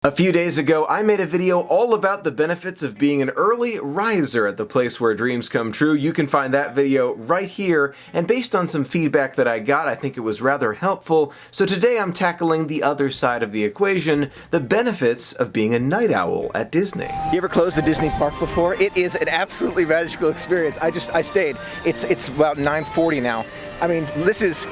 A few days ago, I made a video all about the benefits of being an early riser at the place where dreams come true. You can find that video right here, and based on some feedback that I got, I think it was rather helpful. So today I'm tackling the other side of the equation, the benefits of being a night owl at Disney. You ever closed a Disney park before? It is an absolutely magical experience. I stayed. It's about 9:40 now. I mean, this is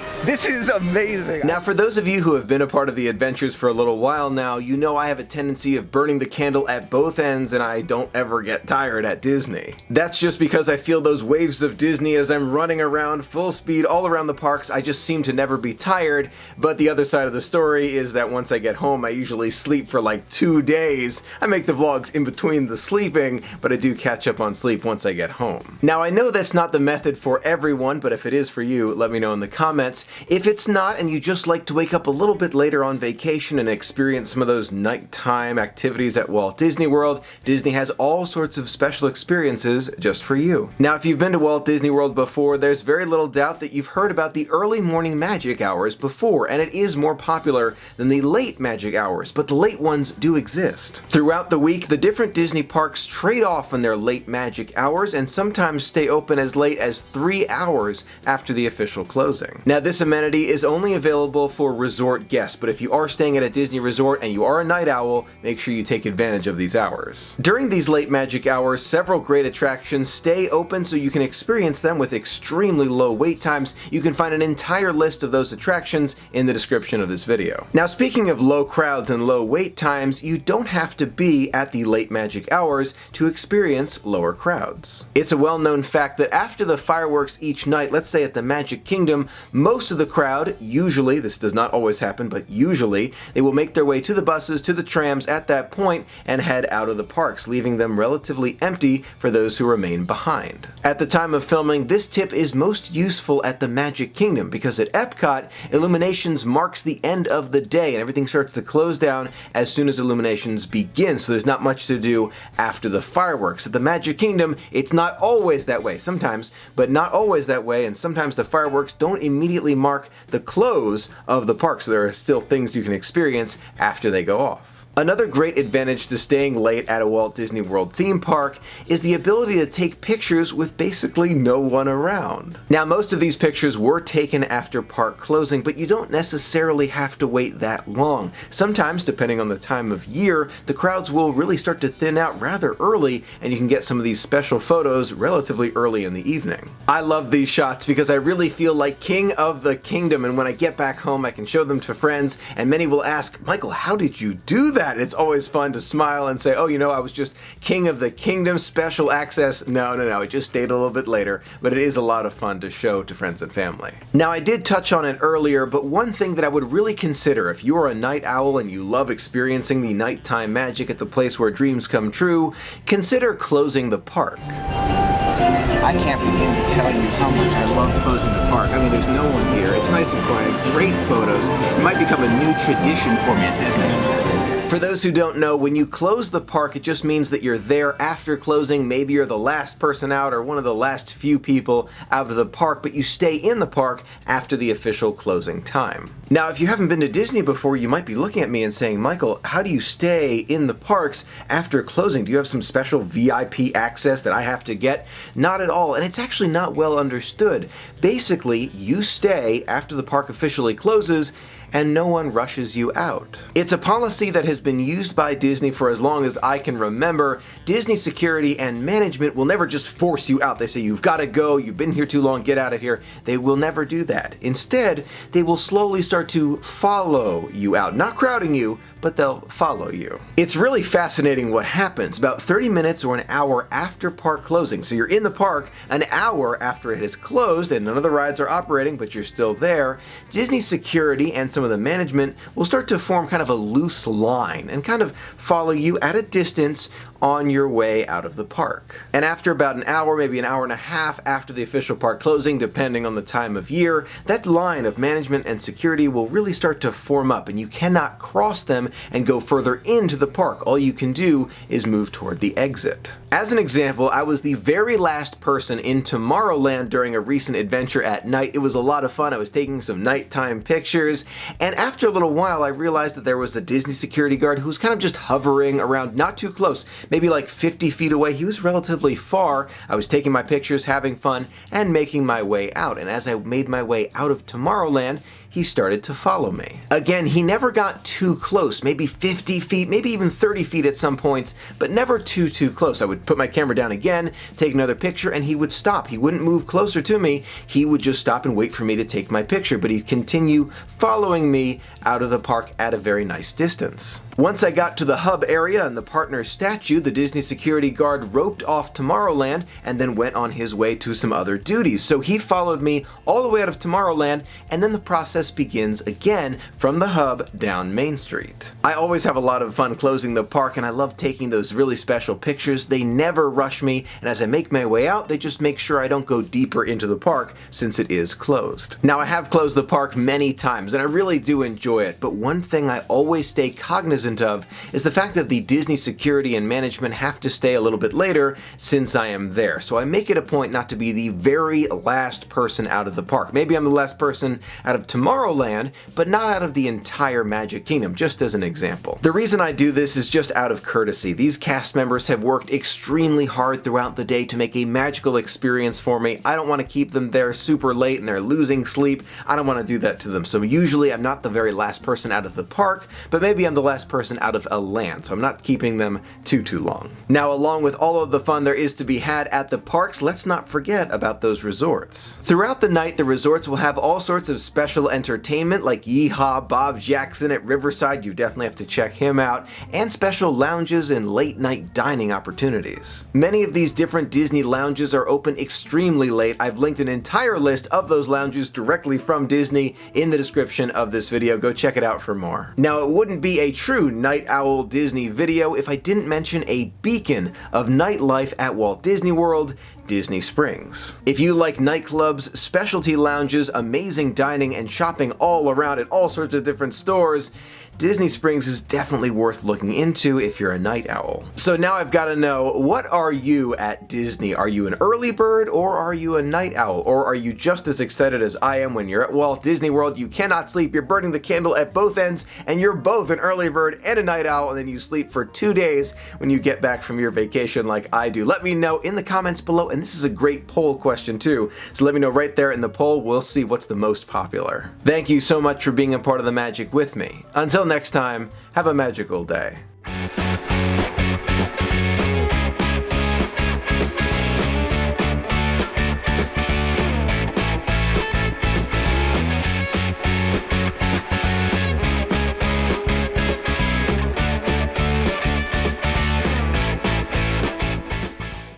amazing. Now, for those of you who have been a part of the adventures for a little while now, you know I have a tendency of burning the candle at both ends, and I don't ever get tired at Disney. That's just because I feel those waves of Disney as I'm running around full speed all around the parks. I just seem to never be tired, but the other side of the story is that once I get home, I usually sleep for like 2 days. I make the vlogs in between the sleeping, but I do catch up on sleep once I get home. Now, I know that's not the method for everyone, but if it is for you, let me know in the comments. If it's not and you just like to wake up a little bit later on vacation and experience some of those nighttime activities at Walt Disney World, Disney has all sorts of special experiences just for you. Now, if you've been to Walt Disney World before, there's very little doubt that you've heard about the early morning magic hours before, and it is more popular than the late magic hours, but the late ones do exist. Throughout the week, the different Disney parks trade off on their late magic hours and sometimes stay open as late as 3 hours after the official closing. Now, this amenity is only available for resort guests, but if you are staying at a Disney resort and you are a night owl, make sure you take advantage of these hours. During these late magic hours, several great attractions stay open so you can experience them with extremely low wait times. You can find an entire list of those attractions in the description of this video. Now, speaking of low crowds and low wait times, you don't have to be at the late magic hours to experience lower crowds. It's a well-known fact that after the fireworks each night, let's say at the Magic Kingdom, most of the crowd, usually, this does not always happen, but usually, they will make their way to the buses, to the trams at that point, and head out of the parks, leaving them relatively empty for those who remain behind. At the time of filming, this tip is most useful at the Magic Kingdom, because at Epcot, Illuminations marks the end of the day, and everything starts to close down as soon as Illuminations begins, so there's not much to do after the fireworks. At the Magic Kingdom, it's not always that way, sometimes, but not always that way, and sometimes the fireworks don't immediately mark the close of the park, so there are still things you can experience after they go off. Another great advantage to staying late at a Walt Disney World theme park is the ability to take pictures with basically no one around. Now, most of these pictures were taken after park closing, but you don't necessarily have to wait that long. Sometimes, depending on the time of year, the crowds will really start to thin out rather early, and you can get some of these special photos relatively early in the evening. I love these shots because I really feel like king of the kingdom, and when I get back home, I can show them to friends, and many will ask, "Michael, how did you do that?" It's always fun to smile and say, "Oh, you know, I was just king of the kingdom, special access." No, it just stayed a little bit later, but it is a lot of fun to show to friends and family. Now, I did touch on it earlier, but one thing that I would really consider if you are a night owl and you love experiencing the nighttime magic at the place where dreams come true, consider closing the park. I can't begin to tell you how much I love closing the park. I mean, there's no one here. It's nice and quiet, great photos. It might become a new tradition for me at Disney. For those who don't know, when you close the park, it just means that you're there after closing. Maybe you're the last person out or one of the last few people out of the park, but you stay in the park after the official closing time. Now, if you haven't been to Disney before, you might be looking at me and saying, "Michael, how do you stay in the parks after closing? Do you have some special VIP access that I have to get?" Not at all, and it's actually not well understood. Basically, you stay after the park officially closes, and no one rushes you out. It's a policy that has been used by Disney for as long as I can remember. Disney security and management will never just force you out. They say, "You've got to go, you've been here too long, get out of here." They will never do that. Instead, they will slowly start to follow you out. Not crowding you, but they'll follow you. It's really fascinating what happens about 30 minutes or an hour after park closing. So you're in the park an hour after it has closed and none of the rides are operating, but you're still there. Disney security and some of the management will start to form kind of a loose line and kind of follow you at a distance on your way out of the park. And after about an hour, maybe an hour and a half after the official park closing, depending on the time of year, that line of management and security will really start to form up, and you cannot cross them and go further into the park. All you can do is move toward the exit. As an example, I was the very last person in Tomorrowland during a recent adventure at night. It was a lot of fun. I was taking some nighttime pictures, and after a little while I realized that there was a Disney security guard who was kind of just hovering around, not too close, maybe like 50 feet away. He was relatively far. I was taking my pictures, having fun, and making my way out. And as I made my way out of Tomorrowland, he started to follow me. Again, he never got too close, maybe 50 feet, maybe even 30 feet at some points, but never too close. I would put my camera down again, take another picture, and he would stop. He wouldn't move closer to me. He would just stop and wait for me to take my picture, but he'd continue following me out of the park at a very nice distance. Once I got to the hub area and the partner statue, the Disney security guard roped off Tomorrowland and then went on his way to some other duties. So he followed me all the way out of Tomorrowland, and then the process begins again from the hub down Main Street. I always have a lot of fun closing the park, and I love taking those really special pictures. They never rush me, and as I make my way out, they just make sure I don't go deeper into the park since it is closed. Now, I have closed the park many times, and I really do enjoy it, but one thing I always stay cognizant of is the fact that the Disney security and management have to stay a little bit later since I am there. So I make it a point not to be the very last person out of the park. Maybe I'm the last person out of Tomorrowland, but not out of the entire Magic Kingdom, just as an example. The reason I do this is just out of courtesy. These cast members have worked extremely hard throughout the day to make a magical experience for me. I don't want to keep them there super late and they're losing sleep. I don't want to do that to them. So usually I'm not the very last person out of the park, but maybe I'm the last person out of a land, so I'm not keeping them too long. Now, along with all of the fun there is to be had at the parks, let's not forget about those resorts. Throughout the night, the resorts will have all sorts of special entertainment like Yeehaw Bob Jackson at Riverside, you definitely have to check him out, and special lounges and late night dining opportunities. Many of these different Disney lounges are open extremely late. I've linked an entire list of those lounges directly from Disney in the description of this video. Go check it out for more. Now, it wouldn't be a true Night Owl Disney video if I didn't mention a beacon of nightlife at Walt Disney World, Disney Springs. If you like nightclubs, specialty lounges, amazing dining, and shopping all around at all sorts of different stores, Disney Springs is definitely worth looking into if you're a night owl. So now I've got to know, what are you at Disney? Are you an early bird or are you a night owl? Or are you just as excited as I am when you're at Walt Disney World? You cannot sleep, you're burning the candle at both ends, and you're both an early bird and a night owl, and then you sleep for 2 days when you get back from your vacation like I do. Let me know in the comments below, and this is a great poll question too, so let me know right there in the poll. We'll see what's the most popular. Thank you so much for being a part of the magic with me. Until next time, have a magical day.